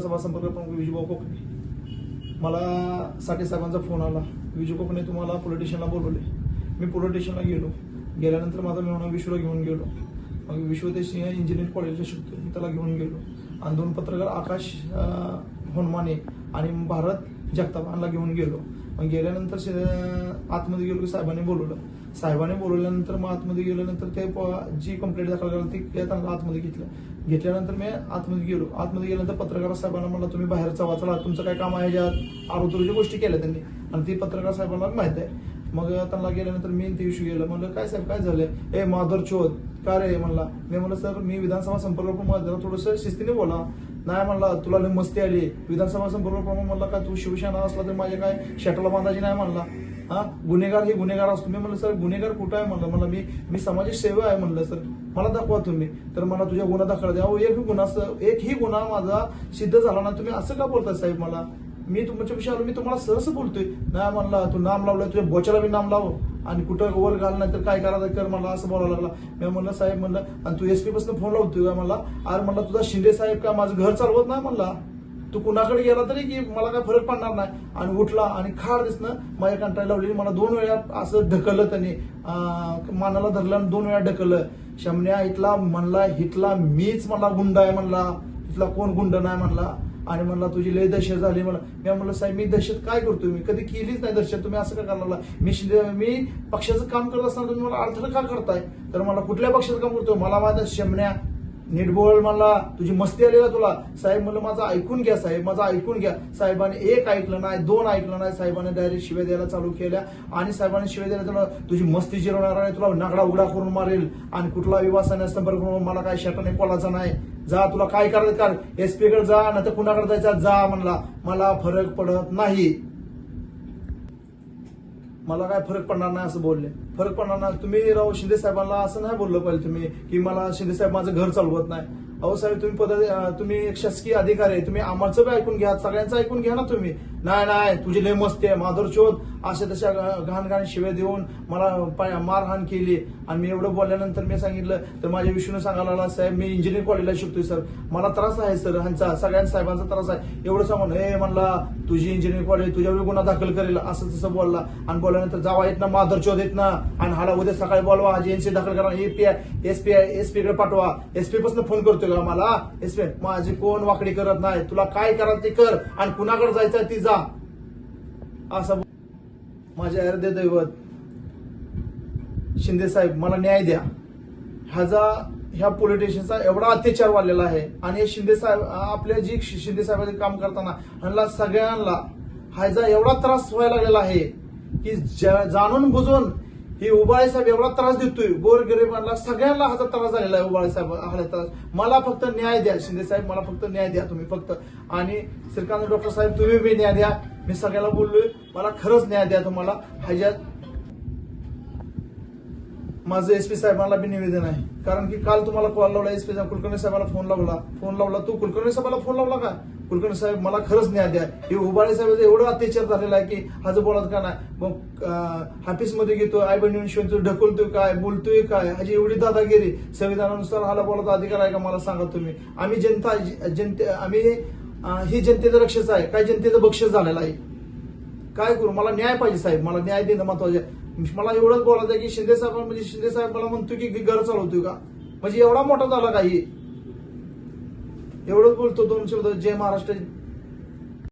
विधानसभा संपर्क प्रमुख विजूभाऊ कोकणे. मला साठे साहेबांचा फोन आला, विजू कोकणे तुम्हाला पोलीस स्टेशनला बोलवले. मी पोलीस स्टेशनला गेलो. गेल्यानंतर माझा मेहणा विश्वला घेऊन गेलो. मग विश्व ते सिंह इंजिनिअरिंग कॉलेजला शिकतो, मी त्याला घेऊन गेलो आणि 2 पत्रकार आकाश होनमाने आणि भारत जगताप यांना घेऊन गेलो. मग गेल्यानंतर आतमध्ये गेलो की साहेबांनी बोलवलं. साहेबांनी बोलवल्यानंतर मग आतमध्ये गेल्यानंतर ते जी कंप्लेंट दाखल करायला ती त्यांना आतमध्ये घेतल्यानंतर मी आतमध्ये गेलो. आतमध्ये गेल्यानंतर पत्रकार साहेबांना म्हणलं तुम्ही बाहेरचा वाचला, तुमचं काय काम आहे, ज्यात आरोग्य गोष्टी केल्या त्यांनी आणि ती पत्रकार साहेबांना माहित आहे. मग त्यांना गेल्यानंतर मी ते इश्यू गेलं. म्हणलं काय साहेब काय झालंय, ए माधर चोद का रे म्हणला. मी म्हणलं सर मी विधानसभा संपर्क प्रमुख थोडंसं शिस्तीने बोला. नाही म्हणला तुला लय मस्ती आली, विधानसभा संपर्क प्रमुख म्हणला काय तू शिवसेना असला तर माझ्या काय शेटाला बांधायची नाही म्हणला. हा गुन्हेगार हे गुन्हेगार असतो. मी म्हणलं सर गुन्हेगार कुठं आहे म्हणलं, मला मी समाजाची सेवा आहे म्हणलं सर, मला दाखवा तुम्ही. तर मला तुझ्या गुन्हा दाखल द्या. एकही गुन्हा माझा सिद्ध झाला ना, तुम्ही असं का बोलताय साहेब मला, मी तुमच्यापेक्षा आलो, मी तुम्हाला सहज बोलतोय. नाही म्हणला तू नाम लावलंय, तुझ्या बोचाला मी नाम लाव आणि कुठं वर घाल नाही तर काय करायचं कर मला, असं बोलायला लागला. मी म्हणलं साहेब म्हणलं आणि तू एसपी पासून फोन लावतोय का मला, अरे म्हणला तुझा शिंदे साहेब का माझं घर चालवत नाही म्हणला, तू कुणाकडे गेला तरी की मला काय फरक पडणार नाही. आणि उठला आणि खाड दिसणं माझ्या कंटाळी लावली. मला 2 वेळा असं ढकललं त्यांनी, मानाला धरलं आणि 2 वेळा ढकललं. शमन्या इथला म्हणला हिटला मीच म्हणला गुंड आहे म्हणला, इथला कोण गुंड नाही म्हणला. आणि म्हणला तुझी लय दहशत झाली मला. मी म्हणलं साहेब मी दहशत काय करतोय, मी कधी केलीच नाही दहशत, तुम्ही असं का करायला, मी पक्षाचं काम करत असताना तुम्ही मला अडथळा का करताय. तर मला कुठल्या पक्षाचं काम करतोय मला माझ्या शमन्या नीट बोल म्हणला, तुझी मस्ती आली का तुला. साहेब म्हणलं माझं ऐकून घ्या साहेब, माझं ऐकून घ्या. साहेबांनी 1 ऐकलं नाही, 2 ऐकलं नाही, साहेबांनी डायरेक्ट शिव्या द्यायला चालू केल्या. आणि साहेबांनी शिव्या द्यायला तुला तुझी मस्ती जिरवणार आहे, तुला नागडा उघडा करून मारेल आणि कुठला विवासाने संपर्क करून मला काय शेटाने कोलाचा नाही, जा तुला काय करायचं कर, एसपी कडे जा नाही तर कुणाकडे जायचा जा म्हणला, मला फरक पडत नाही, मला काय फरक पडणार नाही असं बोलले. फरक पडणार नाही तुम्ही राव शिंदे साहेबांना असं नाही बोललं पाहिजे तुम्ही की मला शिंदे साहेब माझं घर चालवत नाही. अहो साहेब तुम्ही एक शासकीय अधिकारी आहे, तुम्ही आम्हाचं बी ऐकून घ्या, सगळ्यांचं ऐकून घ्या ना तुम्ही. नाही तुझी लय मस्ती आहे माधुर चोद अशा तशा घाण शिव्या देऊन मला मारहाण केली. आणि मी एवढं बोलल्यानंतर मी सांगितलं तर माझ्या विष्णू सांगायला लागला साहेब मी इंजिनिअरिंग कॉलेजला शिकतोय सर, मला त्रास आहे सर, ह्यांचा सगळ्यांचा साहेबांचा त्रास आहे. एवढं सांगून हे म्हणला तुझी इंजिनिअरिंग कॉलेज तुझ्यावर गुन्हा दाखल करेल असं तसं बोलला. आणि बोलल्यानंतर जावा येत ना माधुर चोद येत ना आणि हाला उद्या सकाळी बोलवा आज एनसी दाखल करा, एसपी कडे पाठवा. एसपी पासून फोन करतोय का मला, एसपी माझी कोण वाकडी करत नाही, तुला काय करायचं ते कर आणि कुणाकडे जायचं ती जा असं. माझे अर्धे दैवत शिंदे साहेब मला न्याय द्या. ह्या पोलिटिशियनचा एवढा अत्याचार वाढलेला आहे. आणि शिंदे साहेब आपल्या जी शिंदे साहेबांचे काम करताना ह्यांना सगळ्यांना ह्याचा एवढा त्रास व्हायला लागलेला आहे की जाणून बुजून ही उबाळे साहेब एवढा त्रास देतोय गोरगरिबांना, सगळ्यांना ह्याचा त्रास झालेला आहे. उबाळे साहेब हा त्रास, मला फक्त न्याय द्या शिंदे साहेब, मला फक्त न्याय द्या तुम्ही फक्त. आणि श्रीकांत डॉक्टर साहेब तुम्ही बी न्याय द्या. मी सगळ्याला बोललोय मला खरंच न्याय द्या तुम्हाला. ह्याच्यात माझं एसपी साहेबांना बी निवेदन आहे, कारण की काल तुम्हाला कॉल लावला एसपी साहेब कुलकर्णी साहेबांना फोन लावला तू कुलकर्णी साहेबाला फोन लावला का, कुलकर्णी साहेब मला खरंच न्याय द्या. हे उबाळे साहेब एवढं अत्याचार झालेला आहे की हाच बोलत का नाही. मग ऑफिसमध्ये घेतो आई बहिणी ढकलतोय काय बोलतोय काय, ह्याची एवढी दादागिरी. संविधानानुसार हाला बोलायचा अधिकार आहे का मला सांगा तुम्ही. आम्ही ही जनतेचं रक्षच आहे, काय जनतेचं बक्षीस झालेलं आहे. काय करू, मला न्याय पाहिजे साहेब, मला न्याय देणं महत्वाचं आहे. मला एवढंच बोलायचं आहे की शिंदे साहेब मला म्हणतोय की घर चालवतोय का, म्हणजे एवढा मोठा झाला काही. एवढंच बोलतो 2 शब्द. जय महाराष्ट्र.